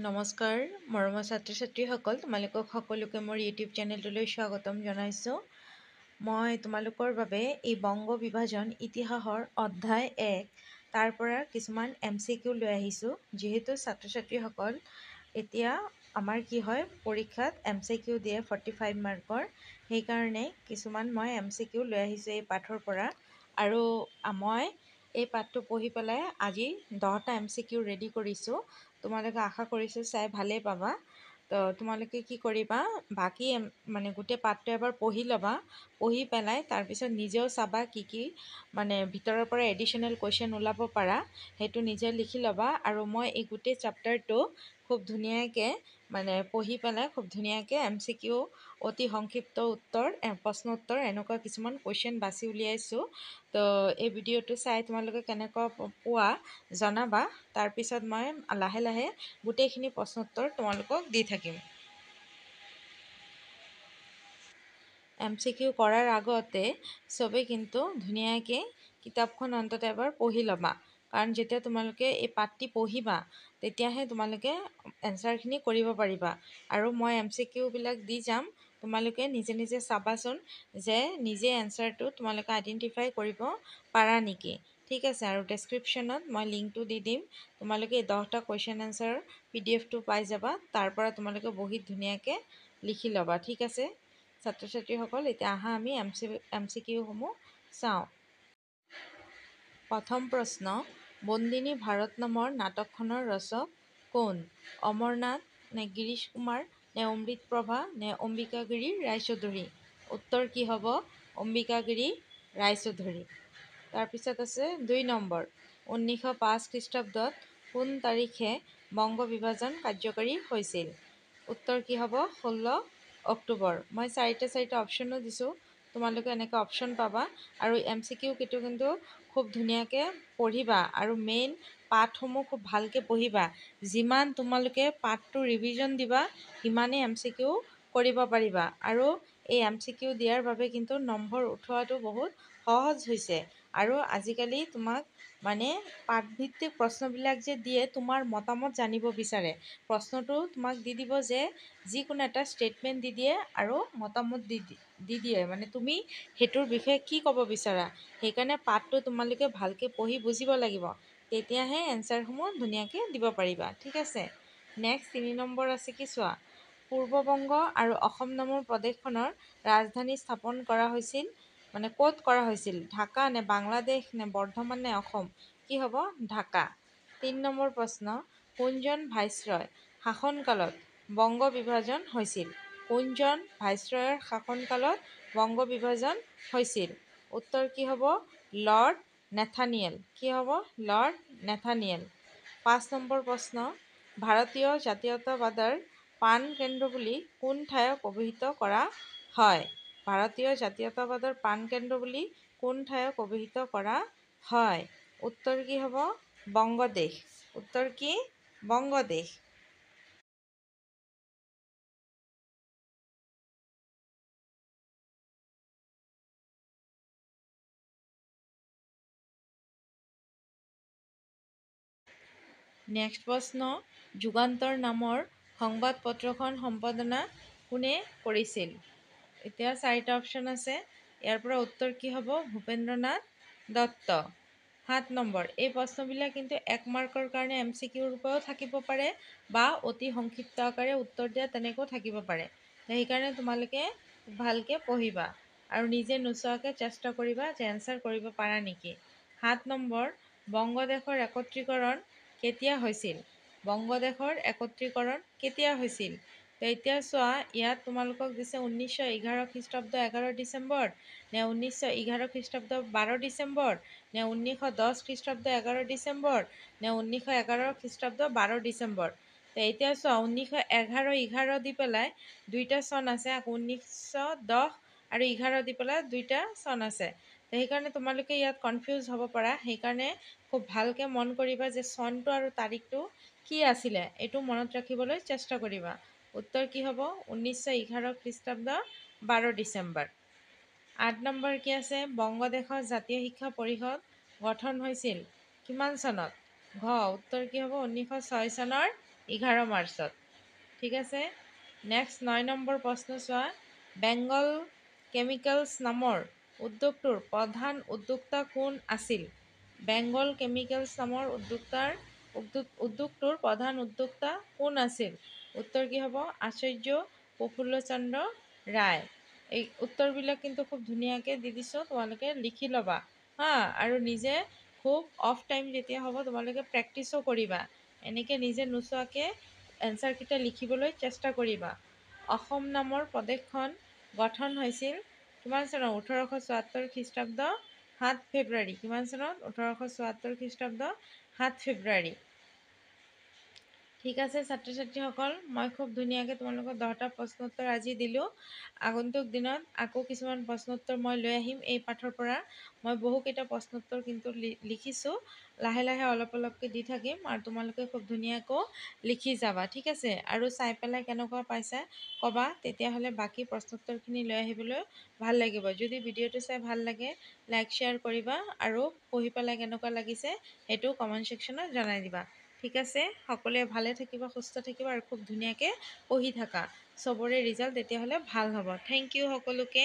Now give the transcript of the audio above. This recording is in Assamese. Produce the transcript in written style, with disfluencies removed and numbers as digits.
নমস্কাৰ মৰমৰ ছাত্ৰ ছাত্ৰীসকল, তোমালোকক সকলোকে মোৰ ইউটিউব চেনেলটোলৈ স্বাগতম জনাইছোঁ। মই তোমালোকৰ বাবে এই বংগ বিভাজন ইতিহাসৰ অধ্যায় 1 তাৰ পৰা কিছুমান MCQ লৈ আহিছোঁ। যিহেতু ছাত্ৰ ছাত্ৰীসকল এতিয়া আমাৰ কি হয়, পৰীক্ষাত MCQ দিয়ে 45 মাৰ্কৰ, সেইকাৰণে কিছুমান মই MCQ লৈ আহিছোঁ এই পাঠৰ পৰা। আৰু মই এই পাঠটো পঢ়ি পেলাই আজি 10টা MCQ ৰেডি কৰিছোঁ। তোমালোকে আশা কৰিছোঁ চাই ভালেই পাবা। তো তোমালোকে কি কৰিবা, বাকী মানে গোটেই পাঠটো এবাৰ পঢ়ি ল'বা। পঢ়ি পেলাই তাৰপিছত নিজেও চাবা কি ভিতৰৰ পৰা এডিশ্যনেল কুৱেশ্যন ওলাব পাৰা, সেইটো নিজে লিখি ল'বা। আৰু মই এই গোটেই চেপ্টাৰটো খুব ধুনীয়াকৈ পঢ়ি পেলাই খুব ধুনীয়াকৈ MCQ, অতি সংক্ষিপ্ত উত্তৰ, প্ৰশ্ন উত্তৰ, এনেকুৱা কিছুমান কুৱেশ্যন বাছি উলিয়াইছোঁ। তো এই ভিডিঅ'টো চাই তোমালোকে কেনেকুৱা পোৱা জনাবা। তাৰপিছত মই লাহে লাহে গোটেইখিনি প্ৰশ্ন উত্তৰ তোমালোকক দি থাকিম। MCQ কৰাৰ আগতে চবেই কিন্তু ধুনীয়াকৈ কিতাপখন অন্তত এবাৰ পঢ়ি ল'বা। কাৰণ যেতিয়া তোমালোকে এই পাঠটি পঢ়িবা তেতিয়াহে তোমালোকে এনচাৰখিনি কৰিব পাৰিবা। আৰু মই MCQ বিলাক দি যাম, তোমালোকে নিজে নিজে চাবাচোন যে নিজে এনচাৰটো তোমালোকে আইডেণ্টিফাই কৰিব পাৰা নেকি। ঠিক আছে, আৰু ডেছক্ৰিপশ্যনত মই লিংকটো দি দিম। তোমালোকে এই 10টা কুৱেশ্যন এনচাৰ PDF-টো পাই যাবা। তাৰ পৰা তোমালোকে বহীত ধুনীয়াকৈ লিখি ল'বা। ঠিক আছে ছাত্ৰ ছাত্ৰীসকল, এতিয়া আহা আমি MCQ-সমূহ চাওঁ। প্ৰথম প্ৰশ্ন, বন্দিনী ভাৰত নামৰ নাটকখনৰ ৰচক কোন? অমৰনাথ নে গিৰীশ কুমাৰ নে অমৃতপ্ৰভা নে অম্বিকাগিৰি ৰায়চৌধুৰী? উত্তৰ কি হ'ব? অম্বিকাগিৰি ৰায়চৌধুৰী। তাৰপিছত আছে 2 নম্বৰ, 1905 খ্ৰীষ্টাব্দত কোন তাৰিখে বংগ বিভাজন কাৰ্যকৰী হৈছিল? উত্তৰ কি হ'ব? 16 অক্টোবৰ। মই 4টা অপশ্যনো দিছোঁ, তোমালোকে এনেকৈ অপশ্যন পাবা। আৰু MCQ কিন্তু খুব ধুনীয়াকৈ পঢ়িবা আৰু মেইন পাঠসমূহ খুব ভালকৈ পঢ়িবা। যিমান তোমালোকে পাঠটো ৰিভিজন দিবা সিমানেই MCQ কৰিব পাৰিবা। আৰু এই MCQ দিয়াৰ বাবে কিন্তু নম্বৰ উঠোৱাটো বহুত সহজ হৈছে। আৰু আজিকালি তোমাক পাঠভিত্তিক প্ৰশ্নবিলাক যে দিয়ে, তোমাৰ মতামত জানিব বিচাৰে। প্ৰশ্নটো তোমাক দি দিব যে যিকোনো এটা ষ্টেটমেণ্ট দি দিয়ে আৰু মতামত দি দিয়ে, তুমি সেইটোৰ বিষয়ে কি ক'ব বিচাৰা। সেইকাৰণে পাঠটো তোমালোকে ভালকৈ পঢ়ি বুজিব লাগিব, তেতিয়াহে এনচাৰসমূহ ধুনীয়াকৈ দিব পাৰিবা। ঠিক আছে, নেক্সট 3 নম্বৰ আছে কি চোৱা। পূৰ্ববংগ আৰু অসম নামৰ প্ৰদেশখনৰ ৰাজধানী স্থাপন কৰা হৈছিল, ক'ত কৰা হৈছিল? ঢাকা নে বাংলাদেশ নে বৰ্ধমান নে অসম? কি হ'ব? ঢাকা। 3 নম্বৰ প্ৰশ্ন, কোনজন ভাইচৰয় শাসনকালত বংগ বিভাজন হৈছিল? কোনজন ভাইচৰয়ৰ শাসনকালত বংগ বিভাজন হৈছিল? উত্তৰ কি হ'ব? Lord Nathaniel. কি হ'ব? Lord Nathaniel. 5 নম্বৰ প্ৰশ্ন, ভাৰতীয় জাতীয়তাবাদৰ প্ৰাণকেন্দ্ৰ বুলি কোন ঠাইক অভিহিত কৰা হয়? ভাৰতীয় জাতীয়তাবাদৰ প্ৰাণকেন্দ্ৰ বুলি কোন ঠাইক অভিহিত কৰা হয়? উত্তৰ কি হ'ব? বংগদেশ। উত্তৰ কি? বংগদেশ। নেক্সট প্ৰশ্ন, যুগান্তৰ নামৰ সংবাদপত্ৰখন সম্পাদনা কোনে কৰিছিল? এতিয়া 4টা অপশ্যন আছে, ইয়াৰ পৰা উত্তৰ কি হ'ব? ভূপেন্দ্ৰনাথ দত্ত। 7 নম্বৰ, এই প্ৰশ্নবিলাক কিন্তু 1 মাৰ্কৰ কাৰণে MCQ ৰূপেও থাকিব পাৰে বা অতি সংক্ষিপ্ত আকাৰে উত্তৰ দিয়া তেনেকৈও থাকিব পাৰে। সেইকাৰণে তোমালোকে ভালকৈ পঢ়িবা আৰু নিজে নোচোৱাকৈ চেষ্টা কৰিবা যে এনচাৰ কৰিব পাৰা নেকি। 7 নম্বৰ, বংগদেশৰ একত্ৰীকৰণ কেতিয়া হৈছিল? বংগদেশৰ একত্ৰীকৰণ কেতিয়া হৈছিল? তো এতিয়া চোৱা, ইয়াত তোমালোকক দিছে 1911 খ্ৰীষ্টাব্দ 11 ডিচেম্বৰ নে 1911 খ্ৰীষ্টাব্দ 12 ডিচেম্বৰ নে 1910 খ্ৰীষ্টাব্দ 11 ডিচেম্বৰ নে 1911 খ্ৰীষ্টাব্দ 12 ডিচেম্বৰ। তো এতিয়া চোৱা, 1911 দি পেলাই 2টা চন আছে, আকৌ 1910 আৰু 11 দি পেলাই 2টা চন আছে। তো সেইকাৰণে তোমালোকে ইয়াত কনফিউজ হ'ব পাৰা। সেইকাৰণে খুব ভালকৈ মন কৰিবা যে চনটো আৰু তাৰিখটো কি আছিলে, এইটো মনত ৰাখিবলৈ চেষ্টা কৰিবা। উত্তৰ কি হ'ব? 1911 খ্ৰীষ্টাব্দ 12 ডিচেম্বৰ। 8 নম্বৰ কি আছে? বংগদেশৰ জাতীয় শিক্ষা পৰিষদ গঠন হৈছিল কিমান চনত? ঘ, উত্তৰ কি হ'ব? 1906 চনৰ 11 মাৰ্চত। ঠিক আছে। নেক্সট 9 নম্বৰ প্ৰশ্ন চোৱা। বেংগল কেমিকেলছ নামৰ উদ্যোগটোৰ প্ৰধান উদ্যোক্তা কোন আছিল? বেংগল কেমিকেলছ নামৰ উদ্যোগটোৰ প্ৰধান উদ্যোক্তা কোন আছিল? উত্তৰ কি হ'ব? আচাৰ্য প্ৰফুল্লচন্দ্ৰ ৰায়। এই উত্তৰবিলাক কিন্তু খুব ধুনীয়াকৈ দি দিছোঁ, তোমালোকে লিখি ল'বা হা। আৰু নিজে খুব অফ টাইম যেতিয়া হ'ব তোমালোকে প্ৰেক্টিছো কৰিবা। এনেকৈ নিজে নোচোৱাকৈ এনচাৰকেইটা লিখিবলৈ চেষ্টা কৰিবা। অসম নামৰ প্ৰদেশখন গঠন হৈছিল কিমান চনত? 1874 খ্ৰীষ্টাব্দ 7 ফেব্ৰুৱাৰী। কিমান চনত? 1874 খ্ৰীষ্টাব্দ 7 ফেব্ৰুৱাৰী। ঠিক আছে ছাত্ৰ ছাত্ৰীসকল, মই খুব ধুনীয়াকৈ তোমালোকক 10টা প্ৰশ্নোত্তৰ আজি দিলোঁ। আগন্তুক দিনত আকৌ কিছুমান প্ৰশ্নোত্তৰ মই লৈ আহিম এই পাঠৰ পৰা। মই বহুকেইটা প্ৰশ্নোত্তৰ কিন্তু লিখিছোঁ, লাহে লাহে অলপ অলপকৈ দি থাকিম আৰু তোমালোকে খুব ধুনীয়াকৈ লিখি যাবা। ঠিক আছে। আৰু চাই পেলাই কেনেকুৱা পাইছা ক'বা, তেতিয়াহ'লে বাকী প্ৰশ্নোত্তৰখিনি লৈ আহিবলৈ ভাল লাগিব। যদি ভিডিঅ'টো চাই ভাল লাগে লাইক শ্বেয়াৰ কৰিবা আৰু পঢ়ি পেলাই কেনেকুৱা লাগিছে সেইটো কমেণ্ট ছেকশ্যনত জনাই দিবা। ঠিক আছে। সকলোৱে ভালে থাকিবা, সুস্থ থাকিবা আৰু খুব ধুনীয়াকৈ পঢ়ি থাকা। চবৰে ৰিজাল্ট তেতিয়াহ'লে ভাল হ'ব। থেংক ইউ সকলোকে।